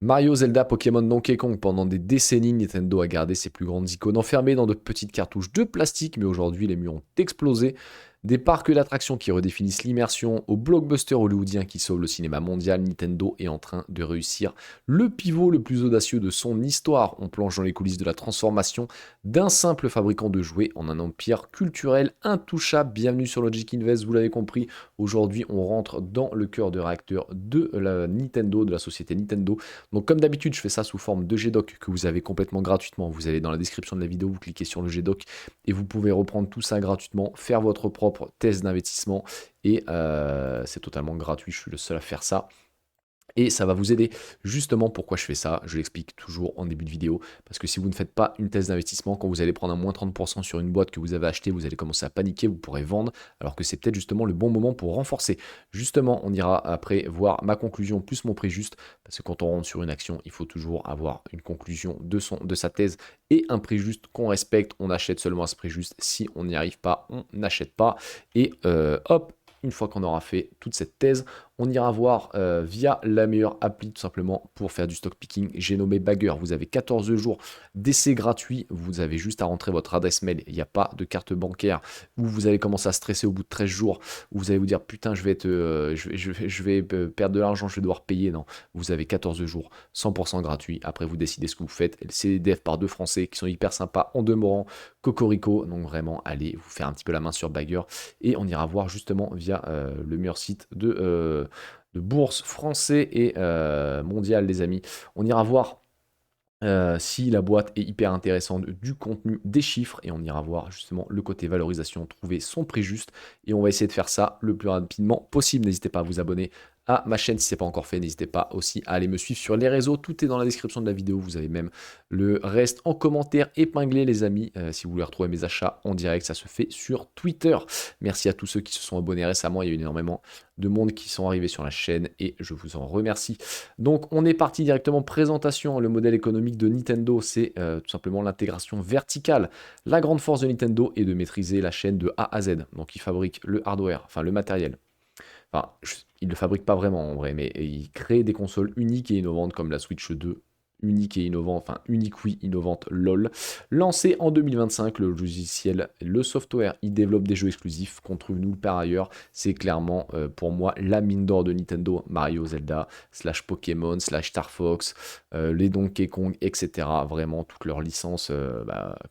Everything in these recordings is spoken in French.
Mario, Zelda, Pokémon, Donkey Kong, pendant des décennies, Nintendo a gardé ses plus grandes icônes enfermées dans de petites cartouches de plastique, mais aujourd'hui les murs ont explosé. Des parcs d'attractions qui redéfinissent l'immersion aux blockbusters hollywoodiens qui sauvent le cinéma mondial, Nintendo est en train de réussir le pivot le plus audacieux de son histoire. On plonge dans les coulisses de la transformation d'un simple fabricant de jouets en un empire culturel intouchable. Bienvenue sur Logic Invest, vous l'avez compris, aujourd'hui on rentre dans le cœur de réacteur de la Nintendo, de la société Nintendo. Donc comme d'habitude, je fais ça sous forme de GDoc que vous avez complètement gratuitement. Vous allez dans la description de la vidéo, vous cliquez sur le GDoc et vous pouvez reprendre tout ça gratuitement, faire votre propre test d'investissement et c'est totalement gratuit, je suis le seul à faire ça. Et ça va vous aider. Justement, pourquoi je fais ça, je l'explique toujours en début de vidéo. Parce que si vous ne faites pas une thèse d'investissement, quand vous allez prendre un moins 30% sur une boîte que vous avez achetée, vous allez commencer à paniquer, vous pourrez vendre, alors que c'est peut-être justement le bon moment pour renforcer. Justement, on ira après voir ma conclusion plus mon prix juste. Parce que quand on rentre sur une action, il faut toujours avoir une conclusion de sa thèse et un prix juste qu'on respecte. On achète seulement à ce prix juste. Si on n'y arrive pas, on n'achète pas. Et hop, une fois qu'on aura fait toute cette thèse, on ira voir via la meilleure appli tout simplement pour faire du stock picking. J'ai nommé Bagger. Vous avez 14 jours d'essai gratuit. Vous avez juste à rentrer votre adresse mail. Il n'y a pas de carte bancaire où vous allez commencer à stresser au bout de 13 jours. Où vous allez vous dire putain, je vais perdre de l'argent, je vais devoir payer. Non, vous avez 14 jours, 100% gratuit. Après, vous décidez ce que vous faites. C'est des devs par deux Français qui sont hyper sympas en demeurant. Cocorico. Donc vraiment, allez vous faire un petit peu la main sur Bagger. Et on ira voir justement via le meilleur site de bourse français et mondial, les amis. On ira voir si la boîte est hyper intéressante, du contenu, des chiffres, et on ira voir justement le côté valorisation, trouver son prix juste, et on va essayer de faire ça le plus rapidement possible. N'hésitez pas à vous abonner à ma chaîne si ce n'est pas encore fait, n'hésitez pas aussi à aller me suivre sur les réseaux, tout est dans la description de la vidéo, vous avez même le reste en commentaire épinglé les amis, si vous voulez retrouver mes achats en direct, ça se fait sur Twitter. Merci à tous ceux qui se sont abonnés récemment, il y a eu énormément de monde qui sont arrivés sur la chaîne et je vous en remercie. Donc on est parti directement, présentation, le modèle économique de Nintendo, c'est tout simplement l'intégration verticale. La grande force de Nintendo est de maîtriser la chaîne de A à Z, donc ils fabriquent le hardware, enfin le matériel. Enfin, ils ne le fabriquent pas vraiment en vrai, mais ils créent des consoles uniques et innovantes comme la Switch 2, unique et innovante, enfin unique oui, innovante LOL. Lancé en 2025, le logiciel, le software, il développe des jeux exclusifs qu'on trouve nulle part ailleurs. C'est clairement pour moi la mine d'or de Nintendo, Mario, Zelda, slash Pokémon, slash Star Fox, les Donkey Kong, etc. Vraiment toutes leurs licences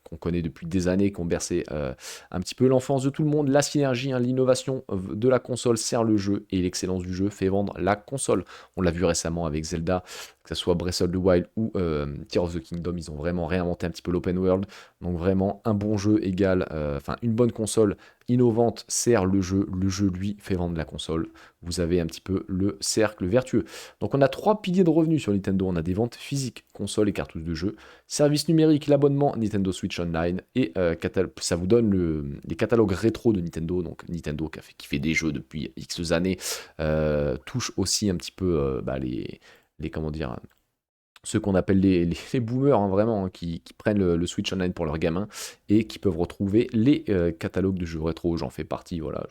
qu'on connaît depuis des années, qui ont bercé un petit peu l'enfance de tout le monde. La synergie, hein, l'innovation de la console sert le jeu et l'excellence du jeu fait vendre la console. On l'a vu récemment avec Zelda, que ce soit Breath of the Wild ou Tears of the Kingdom, ils ont vraiment réinventé un petit peu l'open world. Donc vraiment un bon jeu égale, enfin une bonne console innovante sert le jeu lui fait vendre la console. Vous avez un petit peu le cercle vertueux. Donc on a trois piliers de revenus sur Nintendo, on a des ventes physiques, console et cartouches de jeu, service numérique, l'abonnement Nintendo Switch Online et ça vous donne les catalogues rétro de Nintendo. Donc Nintendo qui fait des jeux depuis X années touche aussi un petit peu comment dire, ceux qu'on appelle les boomers, hein, vraiment, hein, qui prennent le Switch Online pour leurs gamins et qui peuvent retrouver les catalogues de jeux rétro. J'en fais partie, voilà,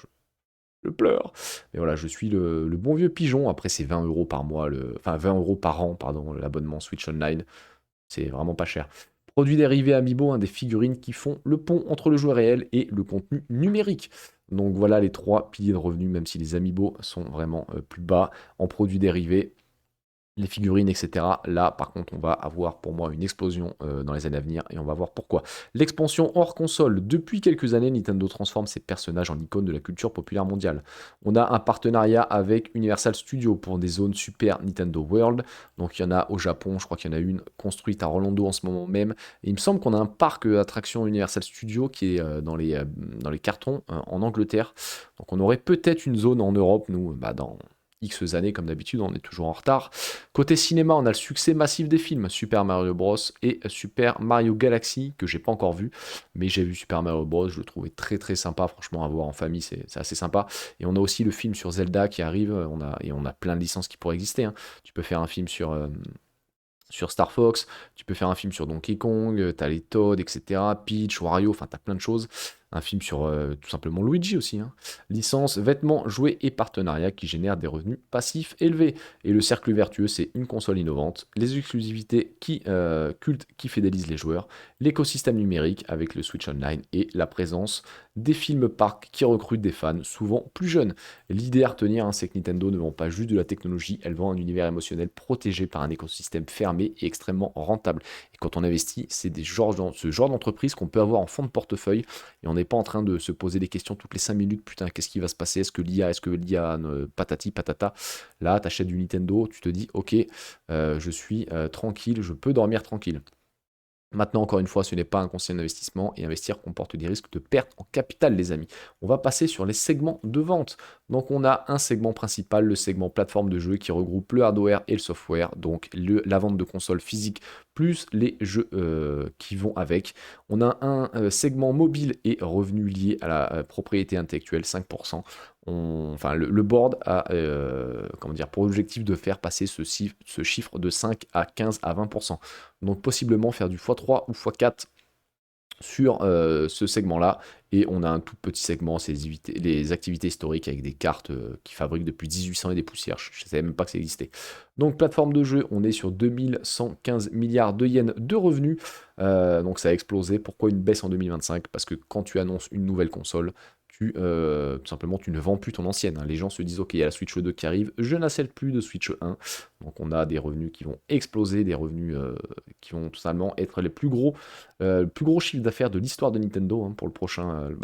je pleure. Mais voilà, je suis le bon vieux pigeon. Après, c'est 20 euros par mois, enfin 20 euros par an, pardon, l'abonnement Switch Online. C'est vraiment pas cher. Produits dérivés Amiibo, hein, des figurines qui font le pont entre le jeu réel et le contenu numérique. Donc voilà les trois piliers de revenus, même si les Amiibo sont vraiment plus bas en produits dérivés les figurines, etc. Là, par contre, on va avoir pour moi une explosion dans les années à venir et on va voir pourquoi. L'expansion hors console. Depuis quelques années, Nintendo transforme ses personnages en icônes de la culture populaire mondiale. On a un partenariat avec Universal Studios pour des zones Super Nintendo World. Donc il y en a au Japon, je crois qu'il y en a une construite à Orlando en ce moment même. Et il me semble qu'on a un parc attraction Universal Studios qui est dans les cartons en Angleterre. Donc on aurait peut-être une zone en Europe, nous, dans X années, comme d'habitude, on est toujours en retard. Côté cinéma, on a le succès massif des films Super Mario Bros et Super Mario Galaxy, que j'ai pas encore vu, mais j'ai vu Super Mario Bros, je le trouvais très très sympa, franchement, à voir en famille, c'est assez sympa. Et on a aussi le film sur Zelda qui arrive, on a plein de licences qui pourraient exister, hein. Tu peux faire un film sur Star Fox, tu peux faire un film sur Donkey Kong, t'as les Toad, etc., Peach, Wario, enfin t'as plein de choses. Un film sur tout simplement Luigi aussi, hein. Licences, vêtements, jouets et partenariats qui génèrent des revenus passifs élevés. Et le cercle vertueux, c'est une console innovante, les exclusivités cultes qui fidélisent les joueurs, l'écosystème numérique avec le Switch Online et la présence des films parcs qui recrutent des fans, souvent plus jeunes. L'idée à retenir, hein, c'est que Nintendo ne vend pas juste de la technologie, elle vend un univers émotionnel protégé par un écosystème fermé et extrêmement rentable. Et quand on investit, c'est ce genre d'entreprise qu'on peut avoir en fond de portefeuille, et on n'est pas en train de se poser des questions toutes les 5 minutes, putain, qu'est-ce qui va se passer, est-ce que l'IA, patati patata. Là, tu achètes du Nintendo, tu te dis, ok, je suis tranquille, je peux dormir tranquille. Maintenant, encore une fois, ce n'est pas un conseil d'investissement et investir comporte des risques de perte en capital, les amis. On va passer sur les segments de vente. Donc, on a un segment principal, le segment plateforme de jeu qui regroupe le hardware et le software, donc la vente de consoles physiques plus les jeux qui vont avec. On a un segment mobile et revenus liés à la propriété intellectuelle, 5%. Enfin, le board a comment dire, pour objectif de faire passer ce chiffre de 5 à 15 à 20%. Donc possiblement faire du x3 ou x4 sur ce segment-là. Et on a un tout petit segment, c'est les activités historiques avec des cartes qui fabriquent depuis 1800 et des poussières. Je ne savais même pas que ça existait. Donc plateforme de jeu, on est sur 2115 milliards de yens de revenus. Donc ça a explosé. Pourquoi une baisse en 2025? Parce que quand tu annonces une nouvelle console, tout simplement, tu ne vends plus ton ancienne, hein. Les gens se disent, ok, il y a la Switch 2 qui arrive, je n'achète plus de Switch 1. Donc on a des revenus qui vont exploser, des revenus qui vont tout simplement être le plus gros chiffre d'affaires de l'histoire de Nintendo, hein, pour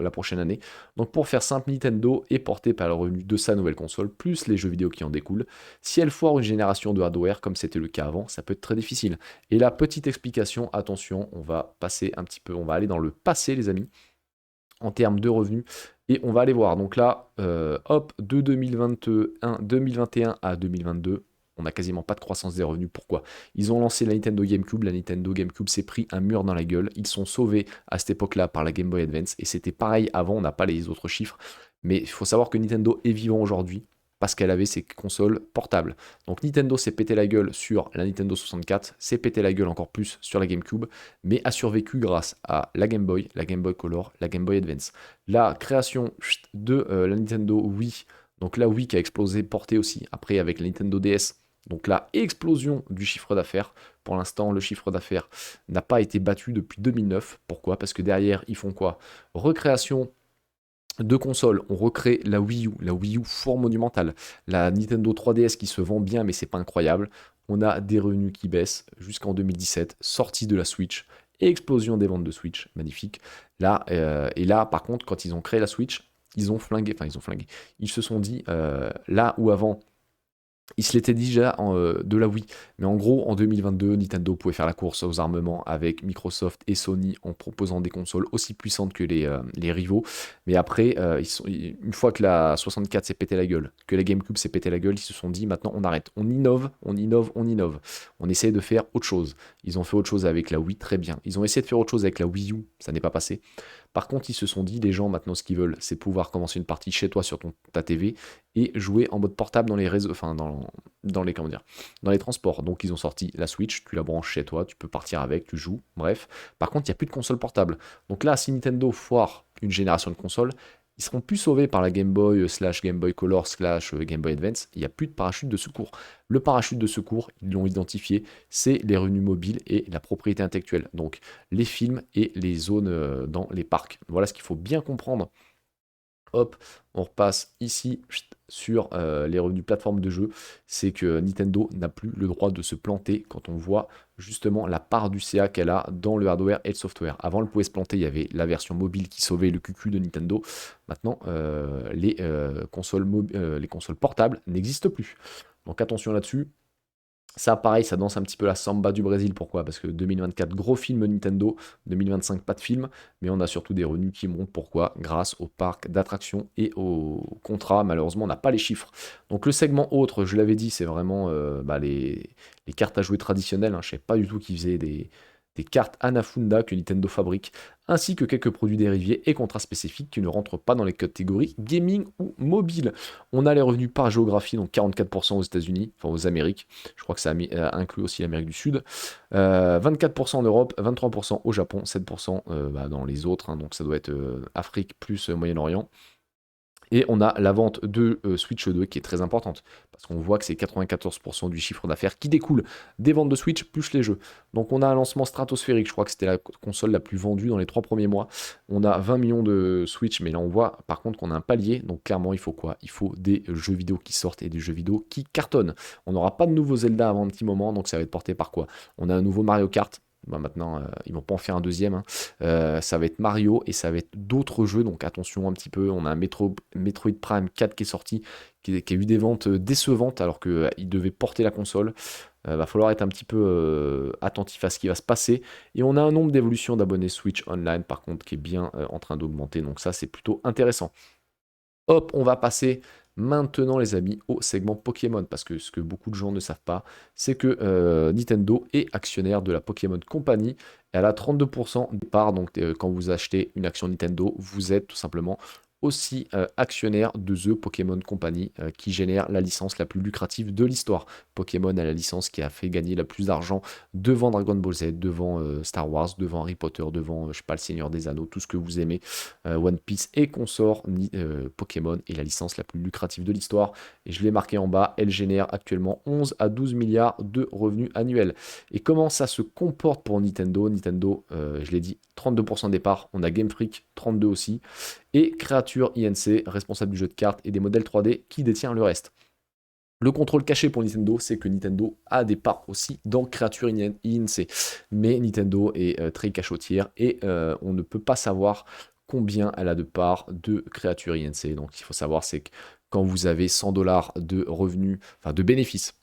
la prochaine année. Donc pour faire simple, Nintendo est porté par le revenu de sa nouvelle console, plus les jeux vidéo qui en découlent. Si elle foire une génération de hardware, comme c'était le cas avant, ça peut être très difficile. Et la petite explication, attention, on va passer un petit peu, on va aller dans le passé, les amis, en termes de revenus. Et on va aller voir. Donc là, hop, de 2021 à 2022, on n'a quasiment pas de croissance des revenus. Pourquoi? Ils ont lancé la Nintendo GameCube. La Nintendo GameCube s'est pris un mur dans la gueule. Ils sont sauvés à cette époque-là par la Game Boy Advance. Et c'était pareil avant, on n'a pas les autres chiffres. Mais il faut savoir que Nintendo est vivant aujourd'hui parce qu'elle avait ses consoles portables. Donc Nintendo s'est pété la gueule sur la Nintendo 64, s'est pété la gueule encore plus sur la GameCube, mais a survécu grâce à la Game Boy Color, la Game Boy Advance. La création de la Nintendo Wii, donc la Wii qui a explosé, portée aussi après avec la Nintendo DS. Donc là, explosion du chiffre d'affaires. Pour l'instant, le chiffre d'affaires n'a pas été battu depuis 2009. Pourquoi? Parce que derrière, ils font quoi? Recréation de consoles, on recrée la Wii U fort monumentale, la Nintendo 3DS qui se vend bien mais c'est pas incroyable, on a des revenus qui baissent jusqu'en 2017, sortie de la Switch, explosion des ventes de Switch, magnifique. Là, et là par contre quand ils ont créé la Switch, ils ont flingué, ils se sont dit, là où avant il se l'était déjà de la Wii. Mais en gros, en 2022, Nintendo pouvait faire la course aux armements avec Microsoft et Sony en proposant des consoles aussi puissantes que les rivaux. Mais après, une fois que la 64 s'est pété la gueule, que la GameCube s'est pété la gueule, ils se sont dit maintenant on arrête. On innove, on innove, on innove. On essaie de faire autre chose. Ils ont fait autre chose avec la Wii, très bien. Ils ont essayé de faire autre chose avec la Wii U, ça n'est pas passé. Par contre, ils se sont dit, les gens maintenant ce qu'ils veulent, c'est pouvoir commencer une partie chez toi sur ta TV et jouer en mode portable dans les réseaux, enfin dans les comment dire, dans les transports. Donc ils ont sorti la Switch, tu la branches chez toi, tu peux partir avec, tu joues, bref. Par contre, il n'y a plus de console portable. Donc là, si Nintendo foire une génération de consoles, ils seront plus sauvés par la Game Boy Game Boy Color Game Boy Advance. Il n'y a plus de parachute de secours. Le parachute de secours, ils l'ont identifié, c'est les revenus mobiles et la propriété intellectuelle. Donc les films et les zones dans les parcs. Voilà ce qu'il faut bien comprendre. Hop, on repasse ici sur les revenus plateforme de jeu. C'est que Nintendo n'a plus le droit de se planter quand on voit justement la part du CA qu'elle a dans le hardware et le software. Avant, elle pouvait se planter, il y avait la version mobile qui sauvait le cucu de Nintendo. Maintenant, les consoles portables n'existent plus. Donc attention là-dessus. Ça, pareil, ça danse un petit peu la samba du Brésil. Pourquoi? Parce que 2024, gros film Nintendo. 2025, pas de film. Mais on a surtout des revenus qui montent. Pourquoi? Grâce au parc d'attractions et au contrat. Malheureusement, on n'a pas les chiffres. Donc le segment autre, je l'avais dit, c'est vraiment les cartes à jouer traditionnelles, hein. Je ne savais pas du tout qu'ils faisaient des des cartes Anafunda que Nintendo fabrique, ainsi que quelques produits dérivés et contrats spécifiques qui ne rentrent pas dans les catégories gaming ou mobile. On a les revenus par géographie, donc 44% aux États-Unis, enfin aux Amériques, je crois que ça inclut aussi l'Amérique du Sud, 24% en Europe, 23% au Japon, 7% dans les autres, hein, donc ça doit être Afrique plus Moyen-Orient. Et on a la vente de Switch 2 qui est très importante, parce qu'on voit que c'est 94% du chiffre d'affaires qui découle des ventes de Switch plus les jeux. Donc on a un lancement stratosphérique, je crois que c'était la console la plus vendue dans les 3 premiers mois. On a 20 millions de Switch, mais là on voit par contre qu'on a un palier, donc clairement il faut quoi? Il faut des jeux vidéo qui sortent et des jeux vidéo qui cartonnent. On n'aura pas de nouveau Zelda avant un petit moment, donc ça va être porté par quoi? On a un nouveau Mario Kart. Maintenant, ils vont pas en faire un deuxième, hein. Ça va être Mario et ça va être d'autres jeux, donc attention un petit peu. On a un Metroid Prime 4 qui est sorti, qui a eu des ventes décevantes alors qu'il devait porter la console. Va falloir être un petit peu attentif à ce qui va se passer. Et on a un nombre d'évolutions d'abonnés Switch Online par contre qui est bien en train d'augmenter, donc ça c'est plutôt intéressant. Hop, on va passer maintenant les amis au segment Pokémon, parce que ce que beaucoup de gens ne savent pas, c'est que Nintendo est actionnaire de la Pokémon Company, et elle a 32% de part, donc quand vous achetez une action Nintendo, vous êtes tout simplement aussi actionnaire de The Pokémon Company, qui génère la licence la plus lucrative de l'histoire. Pokémon a la licence qui a fait gagner le plus d'argent devant Dragon Ball Z, devant Star Wars, devant Harry Potter, devant, je sais pas, le Seigneur des Anneaux, tout ce que vous aimez, One Piece et consorts. Pokémon est la licence la plus lucrative de l'histoire, et je l'ai marqué en bas, elle génère actuellement 11 à 12 milliards de revenus annuels. Et comment ça se comporte pour Nintendo? Nintendo, je l'ai dit, 32% des parts, on a Game Freak, 32 aussi, et Creature Inc., responsable du jeu de cartes et des modèles 3D, qui détient le reste. Le contrôle caché pour Nintendo, c'est que Nintendo a des parts aussi dans Creature Inc. Mais Nintendo est très cachotière et on ne peut pas savoir combien elle a de parts de Creature Inc. Donc il faut savoir, c'est que quand vous avez 100$ de revenus, enfin de bénéfices,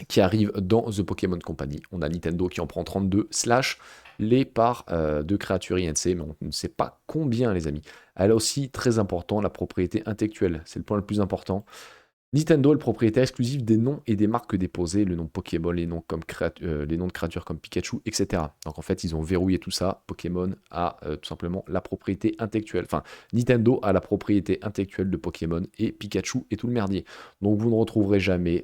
qui arrivent dans The Pokémon Company, on a Nintendo qui en prend 32, slash les parts de Creature Inc., mais on ne sait pas combien les amis. Elle a aussi, très important, la propriété intellectuelle, c'est le point le plus important. Nintendo est le propriétaire exclusif des noms et des marques déposées, le nom Pokémon, les noms de créatures comme Pikachu, etc. Donc en fait, ils ont verrouillé tout ça. Pokémon a tout simplement la propriété intellectuelle. Enfin, Nintendo a la propriété intellectuelle de Pokémon et Pikachu et tout le merdier. Donc vous ne retrouverez jamais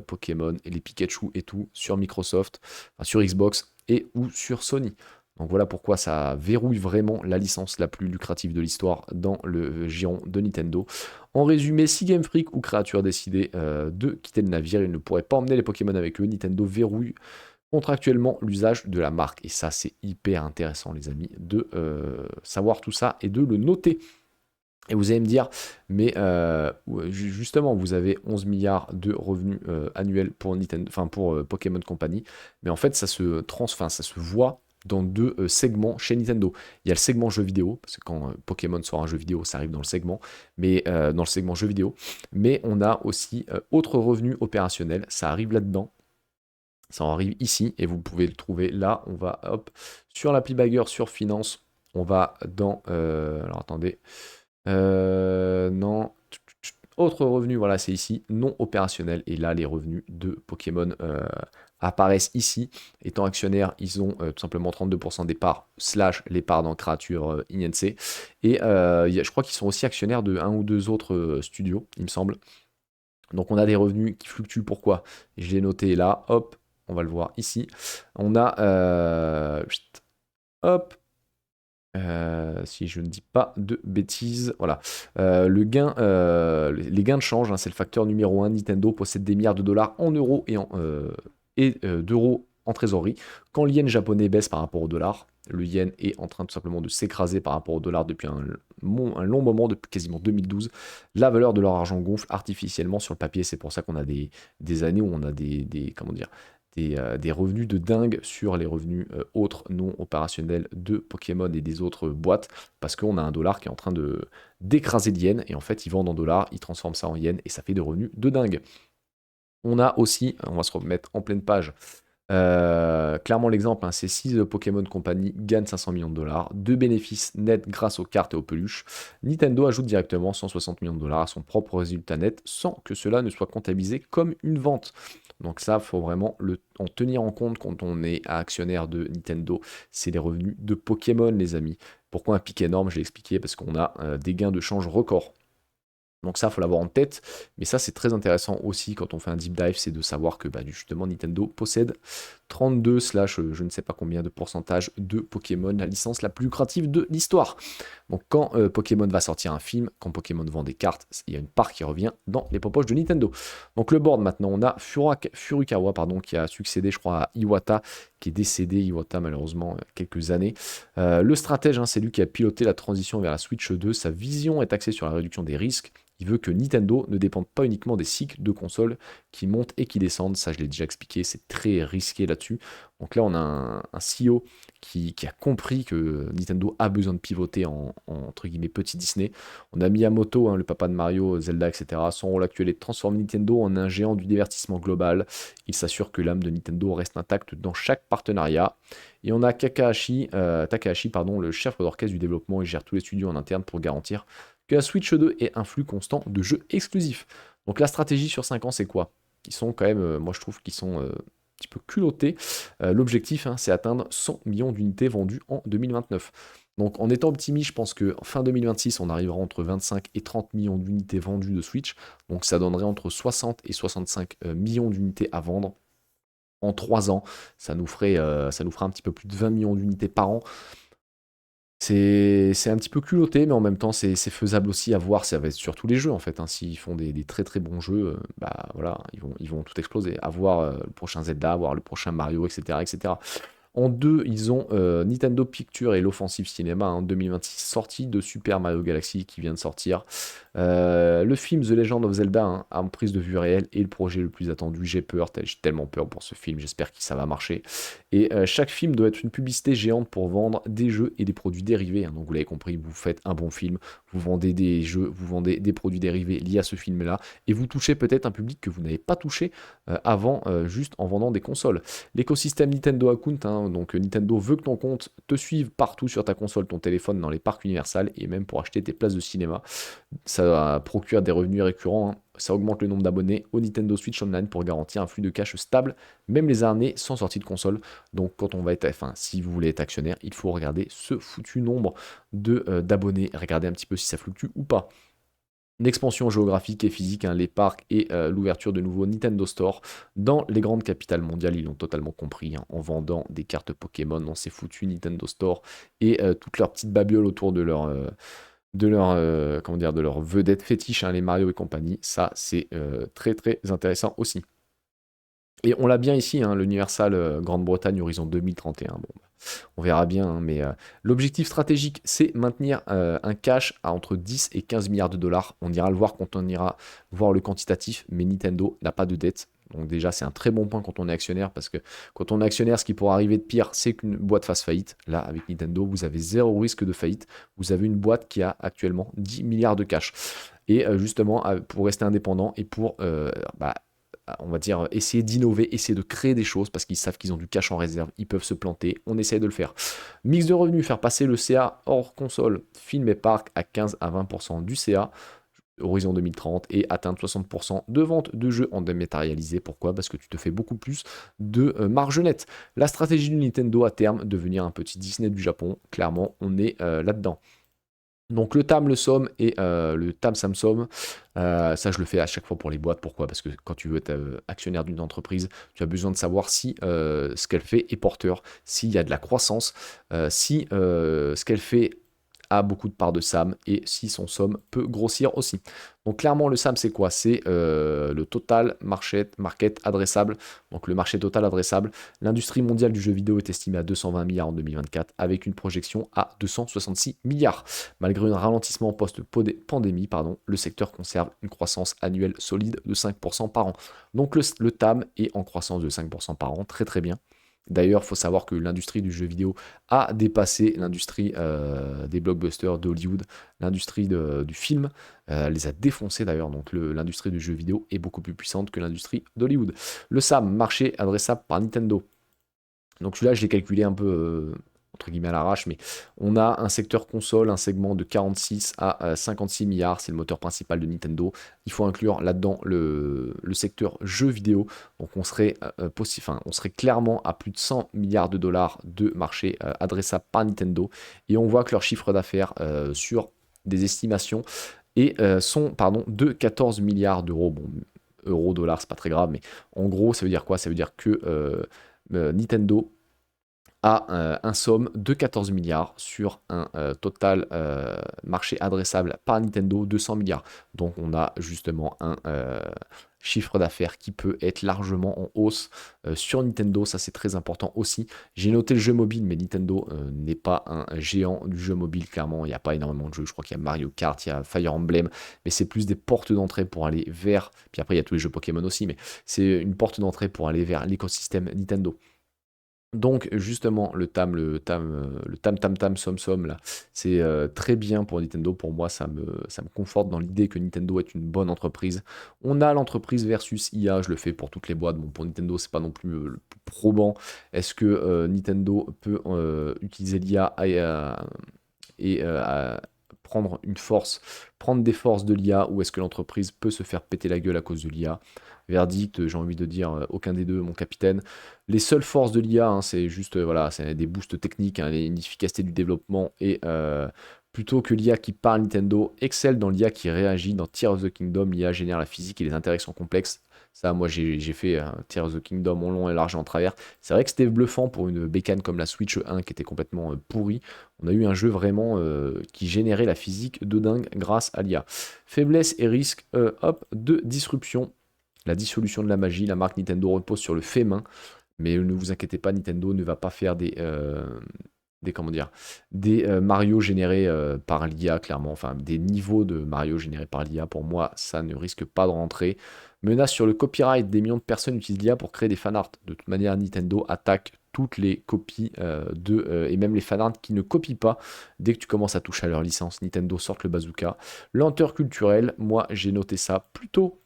Pokémon et les Pikachu et tout sur Microsoft, enfin, sur Xbox et ou sur Sony. Donc voilà pourquoi ça verrouille vraiment la licence la plus lucrative de l'histoire dans le giron de Nintendo. En résumé, si Game Freak ou Creature décidaient de quitter le navire, ils ne pourraient pas emmener les Pokémon avec eux. Nintendo verrouille contractuellement l'usage de la marque. Et ça, c'est hyper intéressant, les amis, de savoir tout ça et de le noter. Et vous allez me dire, mais justement, vous avez 11 milliards de revenus annuels pour Nintendo, enfin pour Pokémon Company, mais en fait, ça se voit dans deux segments chez Nintendo. Il y a le segment jeux vidéo, parce que quand Pokémon sort un jeu vidéo, ça arrive dans le segment, mais dans le segment jeux vidéo. Mais on a aussi autres revenus opérationnels, ça arrive là-dedans. Ça arrive ici, et vous pouvez le trouver là. On va, hop, sur l'appli Bagger, sur Finance, on va dans... alors attendez... non. Autre revenu, voilà, c'est ici, non opérationnel. Et là, les revenus de Pokémon apparaissent ici. Étant actionnaires, ils ont tout simplement 32% des parts, slash les parts dans Creature Inc. Et je crois qu'ils sont aussi actionnaires de un ou deux autres studios, il me semble. Donc on a des revenus qui fluctuent. Pourquoi? Je l'ai noté là, hop, on va le voir ici. On a... hop, si je ne dis pas de bêtises, voilà. Les gains de change, hein, c'est le facteur numéro 1. Nintendo possède des milliards de dollars en euros et d'euros en trésorerie. Quand le yen japonais baisse par rapport au dollar, le yen est en train tout simplement de s'écraser par rapport au dollar depuis un long moment, depuis quasiment 2012. La valeur de leur argent gonfle artificiellement sur le papier. C'est pour ça qu'on a des années où on a comment dire, des revenus de dingue sur les revenus autres non opérationnels de Pokémon et des autres boîtes, parce qu'on a un dollar qui est en train d'écraser le yen, et en fait ils vendent en dollars, ils transforment ça en yen, et ça fait des revenus de dingue. On a aussi, on va se remettre en pleine page, Clairement l'exemple, hein, c'est si The Pokémon Company gagne 500 millions de dollars de bénéfices nets grâce aux cartes et aux peluches, Nintendo ajoute directement 160 millions de dollars à son propre résultat net sans que cela ne soit comptabilisé comme une vente. Donc ça, il faut vraiment en tenir en compte quand on est actionnaire de Nintendo. C'est les revenus de Pokémon, les amis. Pourquoi un pic énorme? Je l'ai expliqué, parce qu'on a des gains de change records. Donc ça, il faut l'avoir en tête. Mais ça, c'est très intéressant aussi quand on fait un deep dive, c'est de savoir que bah, justement Nintendo possède 32 slash je ne sais pas combien de pourcentage de Pokémon, la licence la plus lucrative de l'histoire. Donc quand Pokémon va sortir un film, quand Pokémon vend des cartes, il y a une part qui revient dans les poches de Nintendo. Donc le board maintenant, on a Furukawa pardon, qui a succédé je crois à Iwata, qui est décédé, Iwata malheureusement, il y a quelques années. Le stratège, hein, c'est lui qui a piloté la transition vers la Switch 2. Sa vision est axée sur la réduction des risques. Il veut que Nintendo ne dépende pas uniquement des cycles de consoles qui montent et qui descendent. Ça, je l'ai déjà expliqué, c'est très risqué là-dessus. Donc là, on a un CEO qui a compris que Nintendo a besoin de pivoter entre guillemets petit Disney. On a Miyamoto, hein, le papa de Mario, Zelda, etc. Son rôle actuel est de transformer Nintendo en un géant du divertissement global. Il s'assure que l'âme de Nintendo reste intacte dans chaque partenariat. Et on a Takahashi, pardon, le chef d'orchestre du développement. Il gère tous les studios en interne pour garantir que la Switch 2 ait un flux constant de jeux exclusifs. Donc la stratégie sur 5 ans, c'est quoi? Ils sont quand même, moi je trouve qu'ils sont un petit peu culottés. L'objectif, hein, c'est atteindre 100 millions d'unités vendues en 2029. Donc en étant optimiste, je pense que fin 2026, on arrivera entre 25 et 30 millions d'unités vendues de Switch. Donc ça donnerait entre 60 et 65 millions d'unités à vendre en 3 ans. Ça nous fera un petit peu plus de 20 millions d'unités par an. C'est un petit peu culotté, mais en même temps, c'est faisable aussi à voir. Ça va être sur tous les jeux, en fait, hein. S'ils font des très très bons jeux, bah voilà, ils vont tout exploser. À voir le prochain Zelda, à voir le prochain Mario, etc. etc. En deux, ils ont Nintendo Pictures et l'Offensive Cinéma, hein, 2026, sortie de Super Mario Galaxy qui vient de sortir. Le film The Legend of Zelda, hein, en prise de vue réelle, est le projet le plus attendu. J'ai tellement peur pour ce film, j'espère que ça va marcher. Et chaque film doit être une publicité géante pour vendre des jeux et des produits dérivés, hein. Donc vous l'avez compris, vous faites un bon film, vous vendez des jeux, vous vendez des produits dérivés liés à ce film-là, et vous touchez peut-être un public que vous n'avez pas touché avant, juste en vendant des consoles. L'écosystème Nintendo Account, hein, donc Nintendo veut que ton compte te suive partout sur ta console, ton téléphone, dans les parcs Universal, et même pour acheter tes places de cinéma. Ça procure des revenus récurrents, hein. Ça augmente le nombre d'abonnés au Nintendo Switch Online pour garantir un flux de cash stable, même les années sans sortie de console. Donc quand on va être, enfin, si vous voulez être actionnaire, il faut regarder ce foutu nombre d'abonnés, regarder un petit peu si ça fluctue ou pas. L'expansion géographique et physique, hein, les parcs et l'ouverture de nouveaux Nintendo Store dans les grandes capitales mondiales, ils l'ont totalement compris, hein, en vendant des cartes Pokémon dans ces foutus Nintendo Store et toutes leurs petites babioles autour comment dire, de leur vedette fétiche, hein, les Mario et compagnie. Ça, c'est très très intéressant aussi. Et on l'a bien ici, hein, l'Universal Grande-Bretagne Horizon 2031. Bon, bah, on verra bien, hein, mais l'objectif stratégique, c'est maintenir un cash à entre 10 et 15 milliards de dollars. On ira le voir quand on ira voir le quantitatif, mais Nintendo n'a pas de dette. Donc déjà, c'est un très bon point quand on est actionnaire, parce que quand on est actionnaire, ce qui pourrait arriver de pire, c'est qu'une boîte fasse faillite. Là, avec Nintendo, vous avez zéro risque de faillite. Vous avez une boîte qui a actuellement 10 milliards de cash. Et justement, pour rester indépendant et pour bah, on va dire, essayer d'innover, essayer de créer des choses parce qu'ils savent qu'ils ont du cash en réserve, ils peuvent se planter, on essaye de le faire. Mix de revenus, faire passer le CA hors console, film et parc à 15 à 20% du CA, horizon 2030, et atteindre 60% de vente de jeux en dématérialisé. Pourquoi? Parce que tu te fais beaucoup plus de marge nette. La stratégie du Nintendo à terme, devenir un petit Disney du Japon, clairement, on est là-dedans. Donc le TAM, le SOM et le TAM SAMSOM, ça je le fais à chaque fois pour les boîtes. Pourquoi? Parce que quand tu veux être actionnaire d'une entreprise, tu as besoin de savoir si ce qu'elle fait est porteur, s'il y a de la croissance, si ce qu'elle fait a beaucoup de parts de SAM et si son SOM peut grossir aussi. Donc clairement le SAM c'est quoi? C'est le total market adressable, donc le marché total adressable. L'industrie mondiale du jeu vidéo est estimée à 220 milliards en 2024 avec une projection à 266 milliards. Malgré un ralentissement post-pandémie, le secteur conserve une croissance annuelle solide de 5% par an. Donc le TAM est en croissance de 5% par an, très très bien. D'ailleurs, il faut savoir que l'industrie du jeu vidéo a dépassé l'industrie des blockbusters d'Hollywood, l'industrie du film, les a défoncés d'ailleurs, donc l'industrie du jeu vidéo est beaucoup plus puissante que l'industrie d'Hollywood. Le SAM, marché adressable par Nintendo, Donc celui-là, je l'ai calculé un peu, entre guillemets, à l'arrache, mais on a un secteur console, un segment de 46 à 56 milliards, c'est le moteur principal de Nintendo. Il faut inclure là-dedans le secteur jeux vidéo, donc on serait clairement à plus de 100 milliards de dollars de marché adressable par Nintendo, et on voit que leur chiffre d'affaires sur des estimations sont pardon, de 14 milliards d'euros. Bon, euros, dollars, c'est pas très grave, mais en gros, ça veut dire quoi? Ça veut dire que Nintendo a un somme de 14 milliards sur un total marché adressable par Nintendo de 100 milliards. Donc on a justement un chiffre d'affaires qui peut être largement en hausse sur Nintendo, ça c'est très important aussi. J'ai noté le jeu mobile, mais Nintendo n'est pas un géant du jeu mobile, clairement, il n'y a pas énormément de jeux, je crois qu'il y a Mario Kart, il y a Fire Emblem, mais c'est plus des portes d'entrée pour aller vers, puis après il y a tous les jeux Pokémon aussi, mais c'est une porte d'entrée pour aller vers l'écosystème Nintendo. Donc justement, le tam som som là, c'est très bien pour Nintendo. Pour moi, ça me conforte dans l'idée que Nintendo est une bonne entreprise. On a l'entreprise versus IA, je le fais pour toutes les boîtes. Bon, pour Nintendo, c'est pas non plus le plus probant. Est-ce que Nintendo peut utiliser l'IA à prendre une force, prendre des forces de l'IA, ou est-ce que l'entreprise peut se faire péter la gueule à cause de l'IA? Verdict, j'ai envie de dire aucun des deux, mon capitaine. Les seules forces de l'IA, hein, c'est juste voilà, c'est des boosts techniques, hein, une efficacité du développement, et plutôt que l'IA qui parle, Nintendo excelle dans l'IA qui réagit. Dans Tears of the Kingdom, l'IA génère la physique et les interactions complexes. Ça, moi, j'ai fait Tears of the Kingdom en long et large et en travers. C'est vrai que c'était bluffant pour une bécane comme la Switch 1 qui était complètement pourrie. On a eu un jeu vraiment qui générait la physique de dingue grâce à l'IA. Faiblesse et risque, hop, de disruption. La dissolution de la magie, la marque Nintendo repose sur le fait main, mais ne vous inquiétez pas, Nintendo ne va pas faire comment dire, des Mario générés par l'IA, clairement, enfin des niveaux de Mario générés par l'IA. Pour moi, ça ne risque pas de rentrer. Menace sur le copyright, des millions de personnes utilisent l'IA pour créer des fanarts. De toute manière, Nintendo attaque toutes les copies et même les fanarts qui ne copient pas. Dès que tu commences à toucher à leur licence, Nintendo sort le bazooka. Lenteur culturelle, moi j'ai noté ça plutôt.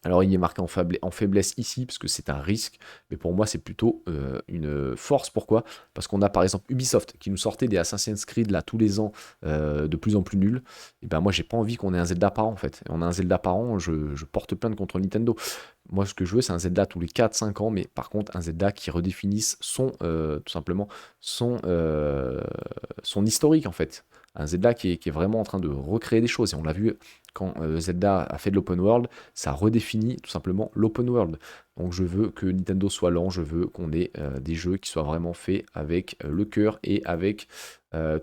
Alors il est marqué en faiblesse ici, parce que c'est un risque, mais pour moi c'est plutôt une force. Pourquoi? Parce qu'on a par exemple Ubisoft qui nous sortait des Assassin's Creed là tous les ans de plus en plus nuls. Et ben moi j'ai pas envie qu'on ait un Zelda par an en fait. Et on a un Zelda par an, je porte plainte contre Nintendo. Moi ce que je veux c'est un Zelda tous les 4-5 ans, mais par contre un Zelda qui redéfinisse tout simplement son historique en fait. Un Zelda qui est vraiment en train de recréer des choses. Et on l'a vu quand Zelda a fait de l'open world, ça redéfinit tout simplement l'open world. Donc je veux que Nintendo soit lent, je veux qu'on ait des jeux qui soient vraiment faits avec le cœur et avec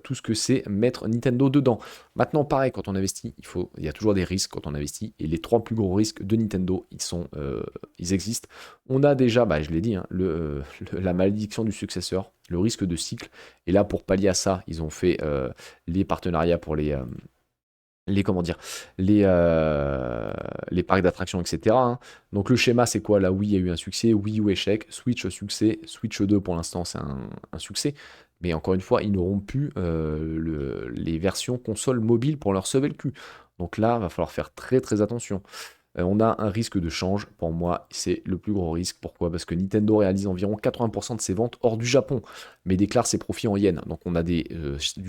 tout ce que c'est mettre Nintendo dedans. Maintenant, pareil, quand on investit, il y a toujours des risques quand on investit, et les trois plus gros risques de Nintendo, ils existent. On a déjà, bah, je l'ai dit, hein, la malédiction du successeur, le risque de cycle, et là, pour pallier à ça, ils ont fait les partenariats pour comment dire, les parcs d'attractions, etc., hein. Donc le schéma, c'est quoi? Là, oui, il y a eu un succès, Wii U échec, Switch succès, Switch 2 pour l'instant, c'est un succès. Mais encore une fois, ils n'auront plus les versions console mobile pour leur sauver le cul. Donc là, va falloir faire très très attention. On a un risque de change, pour moi, c'est le plus gros risque. Pourquoi? Parce que Nintendo réalise environ 80% de ses ventes hors du Japon, mais déclare ses profits en yens. Donc on a du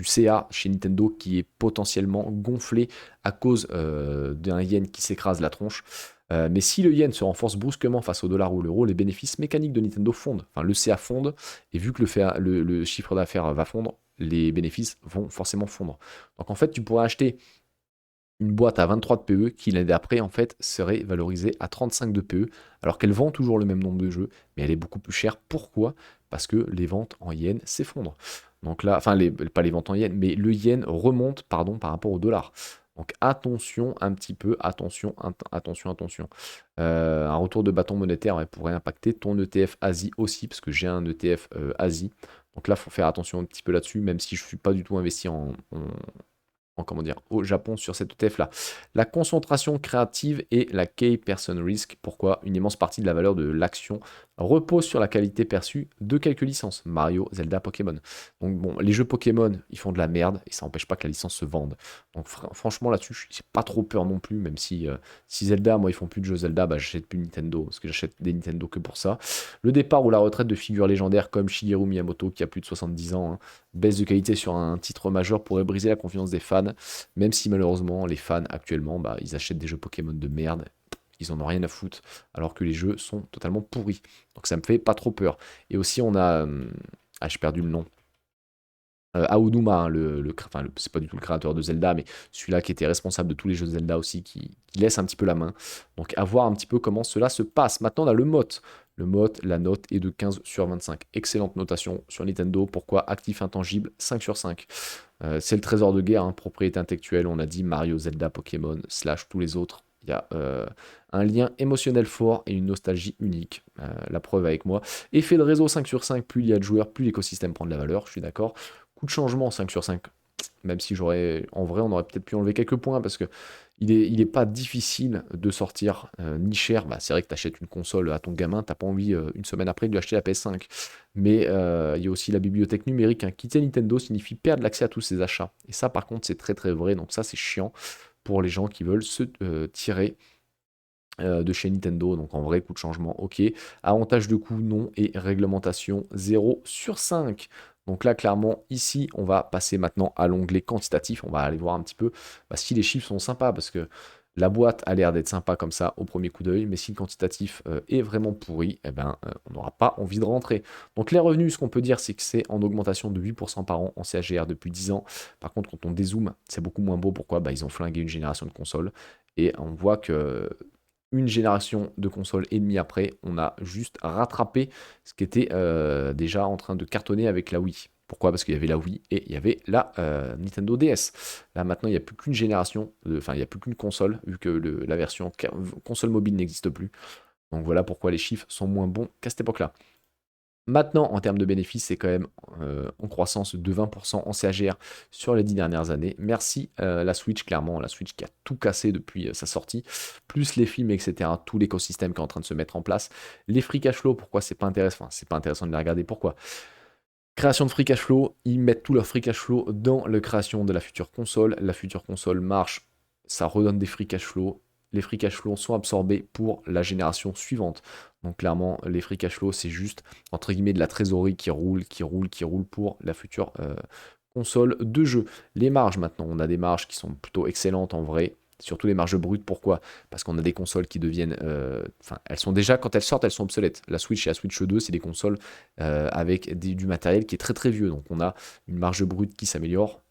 CA chez Nintendo qui est potentiellement gonflé à cause d'un yen qui s'écrase la tronche. Mais si le yen se renforce brusquement face au dollar ou l'euro, les bénéfices mécaniques de Nintendo fondent. Enfin, le CA fonde, et vu que le chiffre d'affaires va fondre, les bénéfices vont forcément fondre. Donc en fait, tu pourrais acheter une boîte à 23 de PE qui l'année d'après en fait serait valorisée à 35 de PE, alors qu'elle vend toujours le même nombre de jeux, mais elle est beaucoup plus chère. Pourquoi? Parce que les ventes en yens s'effondrent. Donc là, enfin pas les ventes en yens, mais le yen remonte, pardon, par rapport au dollar. Donc attention un petit peu, attention. Un retour de bâton monétaire, ouais, pourrait impacter ton ETF Asie aussi, parce que j'ai un ETF Asie. Donc là, il faut faire attention un petit peu là-dessus, même si je ne suis pas du tout investi comment dire, au Japon sur cette ETF-là. La concentration créative et la key person risk. Pourquoi? Une immense partie de la valeur de l'action repose sur la qualité perçue de quelques licences, Mario, Zelda, Pokémon. Donc bon, les jeux Pokémon, ils font de la merde, et ça n'empêche pas que la licence se vende. Donc franchement là-dessus, j'ai pas trop peur non plus, même si Zelda, moi ils font plus de jeux Zelda, bah j'achète plus Nintendo, parce que j'achète des Nintendo que pour ça. Le départ ou la retraite de figures légendaires comme Shigeru Miyamoto, qui a plus de 70 ans, hein, baisse de qualité sur un titre majeur pourrait briser la confiance des fans, même si malheureusement les fans actuellement, bah, ils achètent des jeux Pokémon de merde, ils en ont rien à foutre, alors que les jeux sont totalement pourris. Donc ça me fait pas trop peur. Et aussi on a... ah, j'ai perdu le nom. Aonuma, hein, enfin, c'est pas du tout le créateur de Zelda, mais celui-là qui était responsable de tous les jeux de Zelda aussi, qui laisse un petit peu la main. Donc à voir un petit peu comment cela se passe. Maintenant on a le MOT. Le MOT, la note est de 15 sur 25. Excellente notation sur Nintendo. Pourquoi? Actif intangible, 5 sur 5. C'est le trésor de guerre, hein, propriété intellectuelle, on a dit Mario, Zelda, Pokémon, slash tous les autres. Il y a un lien émotionnel fort et une nostalgie unique. La preuve avec moi. Effet de réseau 5 sur 5, plus il y a de joueurs, plus l'écosystème prend de la valeur, je suis d'accord. Coup de changement 5 sur 5. Même si en vrai, on aurait peut-être pu enlever quelques points parce que il est pas difficile de sortir ni cher. Bah, c'est vrai que tu achètes une console à ton gamin, t'as pas envie une semaine après de lui acheter la PS5. Mais il y a aussi la bibliothèque numérique, hein. Quitter Nintendo signifie perdre l'accès à tous ses achats. Et ça, par contre, c'est très très vrai. Donc ça, c'est chiant pour les gens qui veulent se tirer de chez Nintendo. Donc en vrai, coût de changement, ok. Avantage de coût, non. Et réglementation, 0 sur 5. Donc là, clairement, ici, on va passer maintenant à l'onglet quantitatif. On va aller voir un petit peu si les chiffres sont sympas, parce que la boîte a l'air d'être sympa comme ça au premier coup d'œil, mais si le quantitatif est vraiment pourri, eh ben, on n'aura pas envie de rentrer. Donc les revenus, ce qu'on peut dire, c'est que c'est en augmentation de 8% par an en CAGR depuis 10 ans. Par contre, quand on dézoome, c'est beaucoup moins beau. Pourquoi? Bah, ils ont flingué une génération de consoles. Et on voit que une génération de consoles et demie après, on a juste rattrapé ce qui était déjà en train de cartonner avec la Wii. Pourquoi? Parce qu'il y avait la Wii et il y avait la Nintendo DS. Là maintenant, il n'y a plus qu'une génération, enfin il n'y a plus qu'une console, vu que la version console mobile n'existe plus. Donc voilà pourquoi les chiffres sont moins bons qu'à cette époque-là. Maintenant, en termes de bénéfices, c'est quand même en croissance de 20% en CAGR sur les 10 dernières années. Merci la Switch, clairement, la Switch qui a tout cassé depuis sa sortie, plus les films, etc., tout l'écosystème qui est en train de se mettre en place. Les free cash flow, pourquoi c'est pas intéressant? Enfin, c'est pas intéressant de les regarder, pourquoi? Création de free cash flow, ils mettent tout leur free cash flow dans la création de la future console. La future console marche, ça redonne des free cash flow. Les free cash flow sont absorbés pour la génération suivante. Donc clairement, les free cash flow, c'est juste, entre guillemets, de la trésorerie qui roule, qui roule, qui roule pour la future console de jeu. Les marges maintenant, on a des marges qui sont plutôt excellentes en vrai. Surtout les marges brutes, pourquoi? Parce qu'on a des consoles qui deviennent... Enfin, elles sont déjà, quand elles sortent, elles sont obsolètes. La Switch et la Switch 2, c'est des consoles avec du matériel qui est très très vieux. Donc on a une marge brute qui s'améliore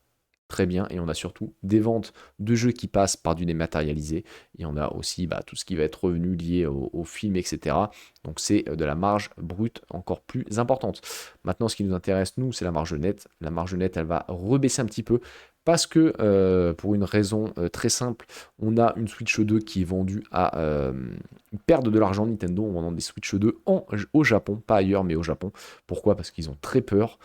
très bien et on a surtout des ventes de jeux qui passent par du dématérialisé et on a aussi tout ce qui va être revenu lié au film, etc. Donc c'est de la marge brute encore plus importante. Maintenant, ce qui nous intéresse, nous, c'est la marge nette. La marge nette, elle va rebaisser un petit peu parce que pour une raison très simple, on a une Switch 2 qui est vendue à perdre de l'argent. Nintendo en vendant des Switch 2 au Japon, pas ailleurs mais au Japon. Pourquoi? Parce qu'ils ont très peur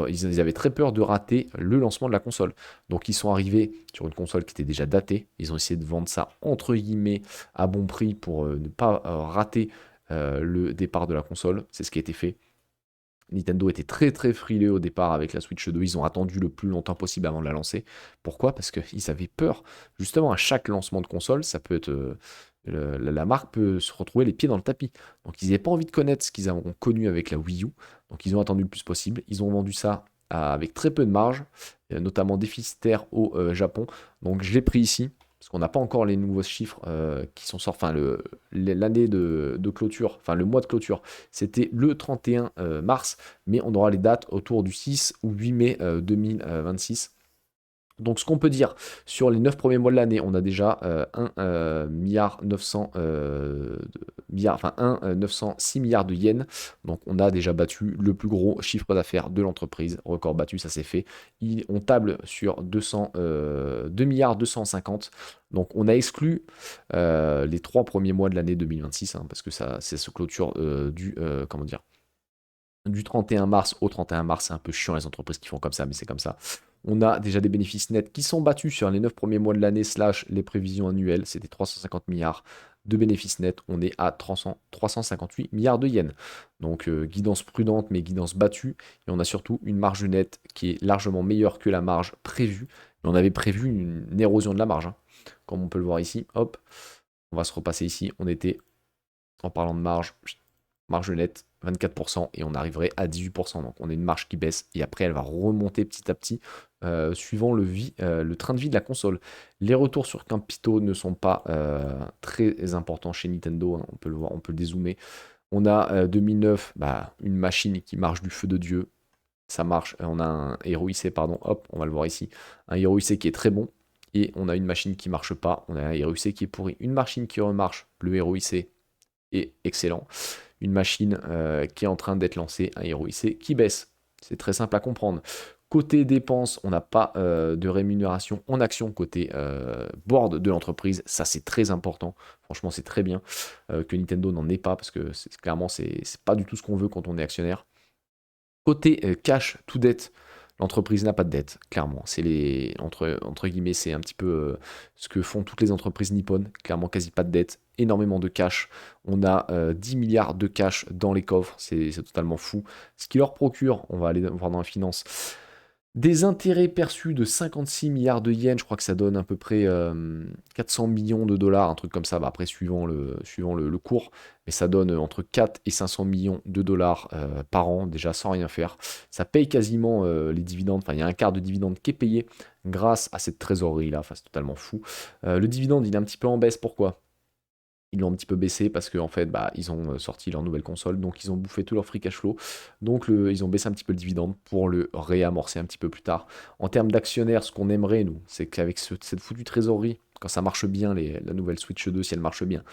ils avaient très peur de rater le lancement de la console. Donc ils sont arrivés sur une console qui était déjà datée. Ils ont essayé de vendre ça entre guillemets à bon prix pour ne pas rater le départ de la console. C'est ce qui a été fait. Nintendo était très très frileux au départ avec la Switch 2. Ils ont attendu le plus longtemps possible avant de la lancer. Pourquoi? Parce qu'ils avaient peur. Justement, à chaque lancement de console, ça peut être la marque peut se retrouver les pieds dans le tapis. Donc ils n'avaient pas envie de connaître ce qu'ils ont connu avec la Wii U. Donc ils ont attendu le plus possible. Ils ont vendu ça avec très peu de marge, notamment déficitaire au Japon. Donc je l'ai pris ici, parce qu'on n'a pas encore les nouveaux chiffres qui sont sortis, enfin l'année de clôture, enfin le mois de clôture, c'était le 31 mars, mais on aura les dates autour du 6 ou 8 mai 2026. Donc ce qu'on peut dire sur les 9 premiers mois de l'année, on a déjà 1 milliard 900 906 milliards de yens. Donc on a déjà battu le plus gros chiffre d'affaires de l'entreprise. Record battu, ça s'est fait. On table sur 2 milliards 250. Donc on a exclu les 3 premiers mois de l'année 2026, hein, parce que ça c'est ce clôture comment dire, du 31 mars au 31 mars. C'est un peu chiant les entreprises qui font comme ça, mais c'est comme ça. On a déjà des bénéfices nets qui sont battus sur les 9 premiers mois de l'année, slash les prévisions annuelles, c'était 350 milliards de bénéfices nets, on est à 358 milliards de yens. Donc guidance prudente, mais guidance battue. Et on a surtout une marge nette qui est largement meilleure que la marge prévue. Mais on avait prévu une érosion de la marge, hein. Comme on peut le voir ici, hop, on va se repasser ici. On était, en parlant de marge, marge nette, 24%, et on arriverait à 18%. Donc on a une marge qui baisse, et après elle va remonter petit à petit, suivant le train de vie de la console. Les retours sur capitaux ne sont pas très importants chez Nintendo, hein. On peut le voir, on peut le dézoomer. On a 2009, bah, une machine qui marche du feu de Dieu. Ça marche, on a un héros IC, pardon, hop, on va le voir ici. Un héros IC qui est très bon, et on a une machine qui marche pas, on a un héros IC qui est pourri. Une machine qui remarche, le héros IC est excellent. Une machine qui est en train d'être lancée, un héros IC qui baisse. C'est très simple à comprendre. Côté dépenses, on n'a pas de rémunération en action côté board de l'entreprise. Ça, c'est très important. Franchement, c'est très bien que Nintendo n'en ait pas parce que clairement, c'est pas du tout ce qu'on veut quand on est actionnaire. Côté cash to dette, l'entreprise n'a pas de dette, clairement. C'est entre guillemets, c'est un petit peu ce que font toutes les entreprises nippones. Clairement, quasi pas de dette, énormément de cash. On a 10 milliards de cash dans les coffres, c'est totalement fou. Ce qui leur procure, on va aller voir dans la finance, des intérêts perçus de 56 milliards de yens, je crois que ça donne à peu près 400 millions de dollars, un truc comme ça, bah après suivant le cours, mais ça donne entre 4 et 500 millions de dollars par an, déjà sans rien faire. Ça paye quasiment les dividendes, enfin il y a un quart de dividende qui est payé grâce à cette trésorerie-là, enfin c'est totalement fou. Le dividende il est un petit peu en baisse, pourquoi? Ils l'ont un petit peu baissé parce qu'en fait, bah, ils ont sorti leur nouvelle console, donc ils ont bouffé tout leur free cash flow. Donc ils ont baissé un petit peu le dividende pour le réamorcer un petit peu plus tard. En termes d'actionnaires, ce qu'on aimerait, nous, c'est qu'avec cette foutue trésorerie, quand ça marche bien, la nouvelle Switch 2, si elle marche bien,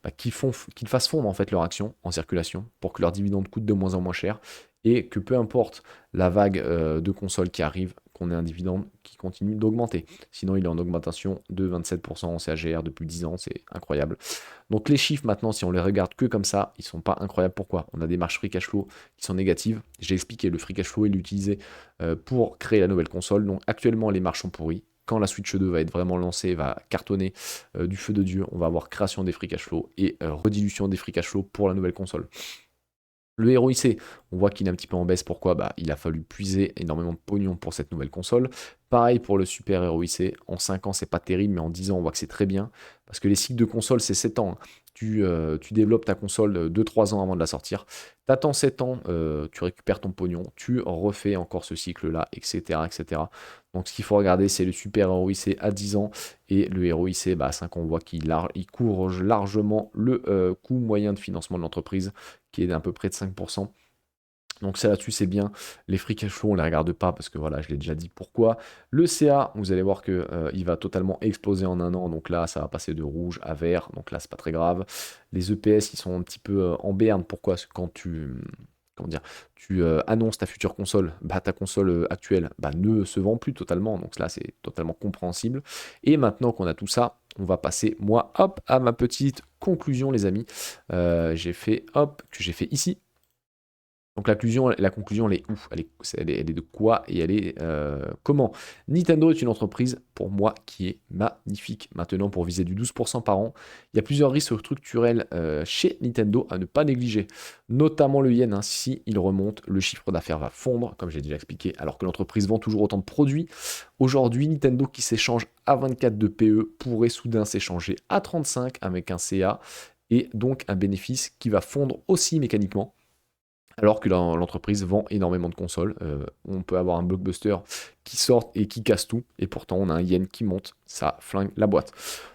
bah, qu'ils fassent fondre en fait leur action en circulation pour que leur dividende coûte de moins en moins cher et que peu importe la vague de consoles qui arrive, qu'on ait un dividende qui continue d'augmenter. Sinon, il est en augmentation de 27% en CAGR depuis 10 ans, c'est incroyable. Donc les chiffres maintenant, si on les regarde que comme ça, ils sont pas incroyables. Pourquoi? On a des marges free cash flow qui sont négatives. J'ai expliqué, le free cash flow, il est utilisé pour créer la nouvelle console. Donc actuellement, les marges sont pourries. Quand la Switch 2 va être vraiment lancée, va cartonner du feu de Dieu, on va avoir création des free cash flow et redilution des free cash flow pour la nouvelle console. Le héros IC, on voit qu'il est un petit peu en baisse. Pourquoi? Bah, il a fallu puiser énormément de pognon pour cette nouvelle console. Pareil pour le super héros IC. En 5 ans, c'est pas terrible, mais en 10 ans, on voit que c'est très bien. Parce que les cycles de console, c'est 7 ans, hein. Tu développes ta console 2-3 ans avant de la sortir. Tu attends 7 ans, tu récupères ton pognon, tu refais encore ce cycle-là, etc., etc. Donc ce qu'il faut regarder, c'est le super héros IC à 10 ans et le héros IC bah, à 5 ans. On voit qu'il court largement le coût moyen de financement de l'entreprise qui est d'à peu près de 5%. Donc ça là-dessus c'est bien. Les free cash flow on les regarde pas parce que voilà je l'ai déjà dit pourquoi. Le CA vous allez voir que il va totalement exploser en un an. Donc là ça va passer de rouge à vert. Donc là c'est pas très grave. Les EPS ils sont un petit peu en berne. Pourquoi? Parce que quand comment dire, tu annonces ta future console, bah, ta console actuelle bah, ne se vend plus totalement. Donc là c'est totalement compréhensible. Et maintenant qu'on a tout ça, on va passer moi hop à ma petite conclusion les amis. J'ai fait hop que j'ai fait ici. Donc la conclusion, elle est où? Elle est de quoi et elle est comment? Nintendo est une entreprise, pour moi, qui est magnifique. Maintenant, pour viser du 12% par an, il y a plusieurs risques structurels chez Nintendo à ne pas négliger. Notamment le yen, hein. Si il remonte, le chiffre d'affaires va fondre, comme j'ai déjà expliqué, alors que l'entreprise vend toujours autant de produits. Aujourd'hui, Nintendo qui s'échange à 24 de PE pourrait soudain s'échanger à 35 avec un CA et donc un bénéfice qui va fondre aussi mécaniquement alors que l'entreprise vend énormément de consoles. On peut avoir un blockbuster qui sort et qui casse tout, et pourtant on a un yen qui monte, ça flingue la boîte.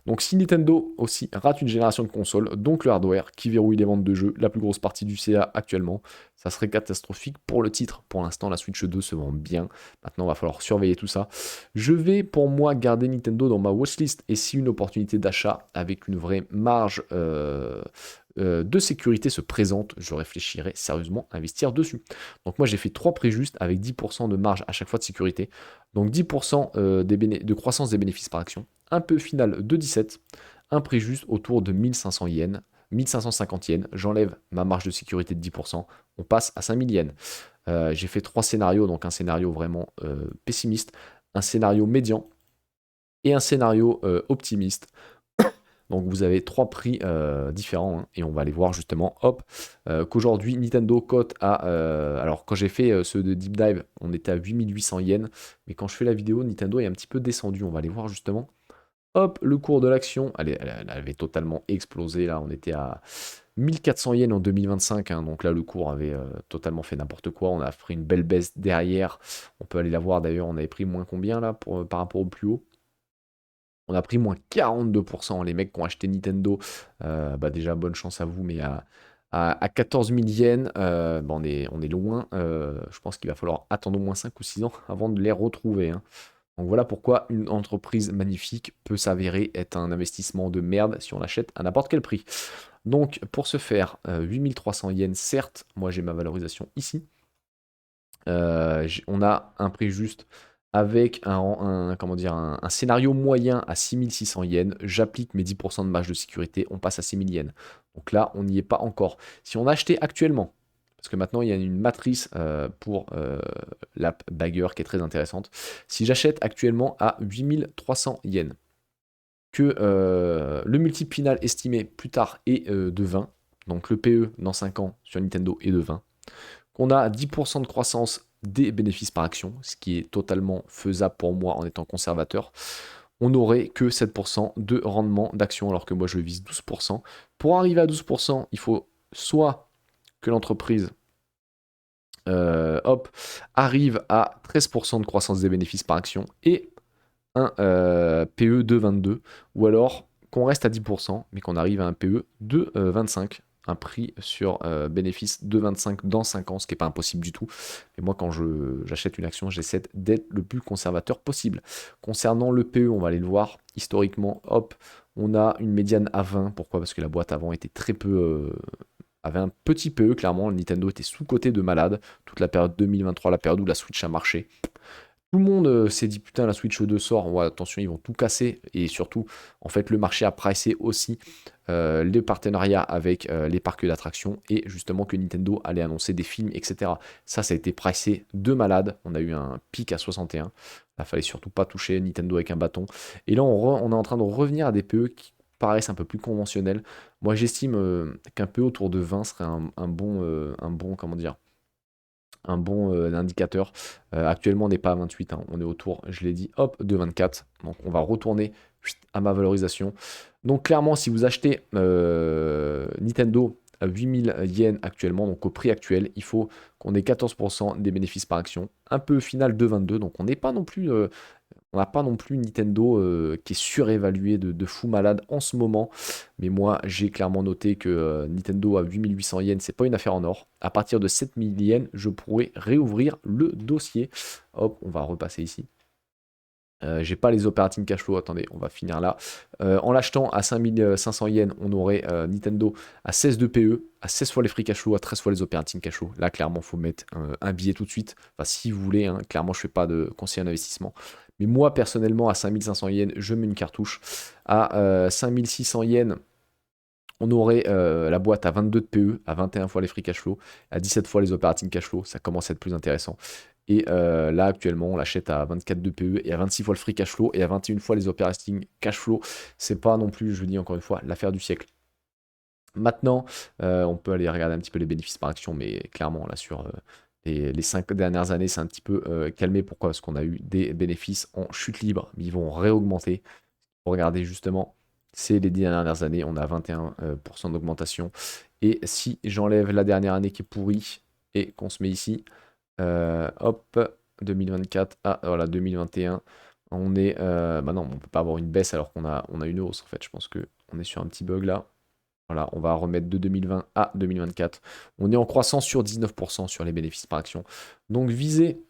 Donc si Nintendo aussi rate une génération de consoles, donc le hardware qui verrouille les ventes de jeux, la plus grosse partie du CA actuellement, ça serait catastrophique pour le titre. Pour l'instant, la Switch 2 se vend bien. Maintenant, il va falloir surveiller tout ça. Je vais pour moi garder Nintendo dans ma watchlist, et si une opportunité d'achat avec une vraie marge de sécurité se présente, je réfléchirai sérieusement à investir dessus. Donc moi j'ai fait 3 prix justes avec 10% de marge à chaque fois de sécurité. Donc 10% de croissance des bénéfices par action. Un peu final de 17. Un prix juste autour de 1500 yens. 1550 yens. J'enlève ma marge de sécurité de 10%. On passe à 5000 yens. J'ai fait 3 scénarios. Donc un scénario vraiment pessimiste. Un scénario médian. Et un scénario optimiste. Donc vous avez 3 prix différents, hein, et on va aller voir justement, hop, qu'aujourd'hui Nintendo cote à... alors quand j'ai fait ce de Deep Dive, on était à 8800 yens, mais quand je fais la vidéo, Nintendo est un petit peu descendu, on va aller voir justement. Hop, le cours de l'action, elle avait totalement explosé, là on était à 1400 yens en 2025, hein, donc là le cours avait totalement fait n'importe quoi, on a pris une belle baisse derrière, on peut aller la voir d'ailleurs, on avait pris moins combien là par rapport au plus haut. On a pris moins 42%. Les mecs qui ont acheté Nintendo, bah déjà bonne chance à vous, mais à 14 000 yens, bah on est loin. Je pense qu'il va falloir attendre au moins 5 ou 6 ans avant de les retrouver, hein. Donc voilà pourquoi une entreprise magnifique peut s'avérer être un investissement de merde si on l'achète à n'importe quel prix. Donc pour ce faire, 8300 yens, certes, moi j'ai ma valorisation ici. On a un prix juste avec comment dire, un scénario moyen à 6600 yens. J'applique mes 10% de marge de sécurité, on passe à 6000 yens. Donc là, on n'y est pas encore. Si on achetait actuellement, parce que maintenant il y a une matrice pour l'app Bagger qui est très intéressante. Si j'achète actuellement à 8300 yens, que le multiple final estimé plus tard est de 20, donc le PE dans 5 ans sur Nintendo est de 20, qu'on a 10% de croissance des bénéfices par action, ce qui est totalement faisable pour moi en étant conservateur, on n'aurait que 7% de rendement d'action, alors que moi je vise 12%. Pour arriver à 12%, il faut soit que l'entreprise hop, arrive à 13% de croissance des bénéfices par action et un PE de 22, ou alors qu'on reste à 10%, mais qu'on arrive à un PE de 25, un prix sur bénéfice de 25 dans 5 ans, ce qui n'est pas impossible du tout. Et moi, quand j'achète une action, j'essaie d'être le plus conservateur possible. Concernant le PE, on va aller le voir, historiquement, hop, on a une médiane à 20. Pourquoi? Parce que la boîte avant était très peu... avait un petit PE, clairement, le Nintendo était sous-coté de malade, toute la période 2023, la période où la Switch a marché. Tout le monde s'est dit putain la Switch 2 sort, ouais, attention ils vont tout casser et surtout en fait le marché a pricé aussi les partenariats avec les parcs d'attractions et justement que Nintendo allait annoncer des films etc. Ça a été pricé de malade, on a eu un pic à 61, il fallait surtout pas toucher Nintendo avec un bâton et là on est en train de revenir à des PE qui paraissent un peu plus conventionnels. Moi j'estime qu'un PE autour de 20 serait un bon comment dire un bon indicateur. Actuellement, on n'est pas à 28, hein, on est autour, je l'ai dit, hop, de 24. Donc, on va retourner à ma valorisation. Donc, clairement, si vous achetez Nintendo à 8000 yens actuellement, donc au prix actuel, il faut qu'on ait 14% des bénéfices par action. Un peu final de 22, donc on n'est pas non plus... on n'a pas non plus Nintendo qui est surévalué de fou malade en ce moment. Mais moi, j'ai clairement noté que Nintendo à 8800 yens, c'est pas une affaire en or. À partir de 7000 yens, je pourrais réouvrir le dossier. Hop, on va repasser ici. J'ai pas les operating cash flow, attendez, on va finir là. En l'achetant à 5500 yens, on aurait Nintendo à 16 de PE, à 16 fois les free cash flow, à 13 fois les operating cash flow. Là, clairement, il faut mettre un billet tout de suite. Enfin, si vous voulez, hein, clairement, je fais pas de conseil d'investissement. Mais moi, personnellement, à 5500 yens, je mets une cartouche. À 5600 yens, on aurait la boîte à 22 de PE, à 21 fois les free cash flow, à 17 fois les operating cash flow. Ça commence à être plus intéressant. Et là, actuellement, on l'achète à 24 de PE et à 26 fois le free cash flow et à 21 fois les operating cash flow. C'est pas non plus, je vous dis encore une fois, l'affaire du siècle. Maintenant, on peut aller regarder un petit peu les bénéfices par action, mais clairement, là, sur les 5 dernières années, c'est un petit peu calmé. Pourquoi? Parce qu'on a eu des bénéfices en chute libre, mais ils vont réaugmenter. Pour regarder justement, c'est les 10 dernières années, on a 21% d'augmentation. Et si j'enlève la dernière année qui est pourrie et qu'on se met ici, hop, 2024, ah voilà, 2021, on est... bah non, on peut pas avoir une baisse alors qu'on a une hausse en fait, je pense qu'on est sur un petit bug là. Voilà, on va remettre de 2020 à 2024. On est en croissance sur 19% sur les bénéfices par action. Donc viser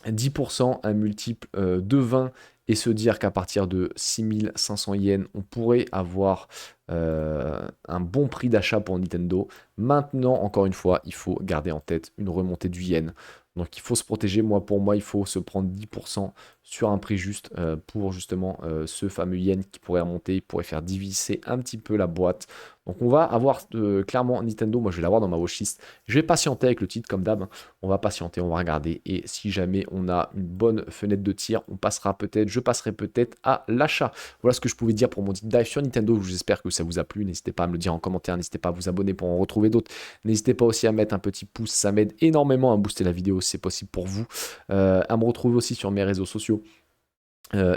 10%, un multiple de 20 et se dire qu'à partir de 6500 yens, on pourrait avoir un bon prix d'achat pour Nintendo. Maintenant, encore une fois, il faut garder en tête une remontée du yen. Donc il faut se protéger. Pour moi, il faut se prendre 10% sur un prix juste pour justement ce fameux yen qui pourrait remonter, il pourrait faire diviser un petit peu la boîte. Donc on va avoir clairement Nintendo, moi je vais l'avoir dans ma watchlist. Je vais patienter avec le titre comme d'hab, hein. On va patienter, on va regarder et si jamais on a une bonne fenêtre de tir, je passerai peut-être à l'achat. Voilà ce que je pouvais dire pour mon deep dive sur Nintendo. J'espère que ça vous a plu. N'hésitez pas à me le dire en commentaire, n'hésitez pas à vous abonner pour en retrouver d'autres. N'hésitez pas aussi à mettre un petit pouce, ça m'aide énormément à booster la vidéo si c'est possible pour vous. À me retrouver aussi sur mes réseaux sociaux.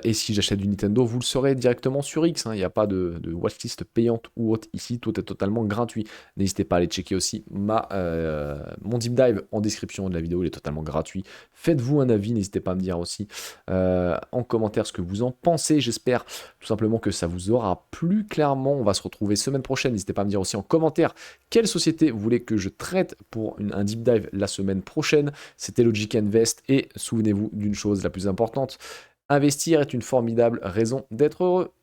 Et si j'achète du Nintendo, vous le saurez directement sur X, hein. Il n'y a pas de watchlist payante ou autre ici, tout est totalement gratuit. N'hésitez pas à aller checker aussi mon deep dive en description de la vidéo, il est totalement gratuit. Faites-vous un avis, n'hésitez pas à me dire aussi en commentaire ce que vous en pensez. J'espère tout simplement que ça vous aura plu. Clairement, on va se retrouver semaine prochaine. N'hésitez pas à me dire aussi en commentaire quelle société vous voulez que je traite pour un deep dive la semaine prochaine. C'était Logic Invest et souvenez-vous d'une chose la plus importante. Investir est une formidable raison d'être heureux.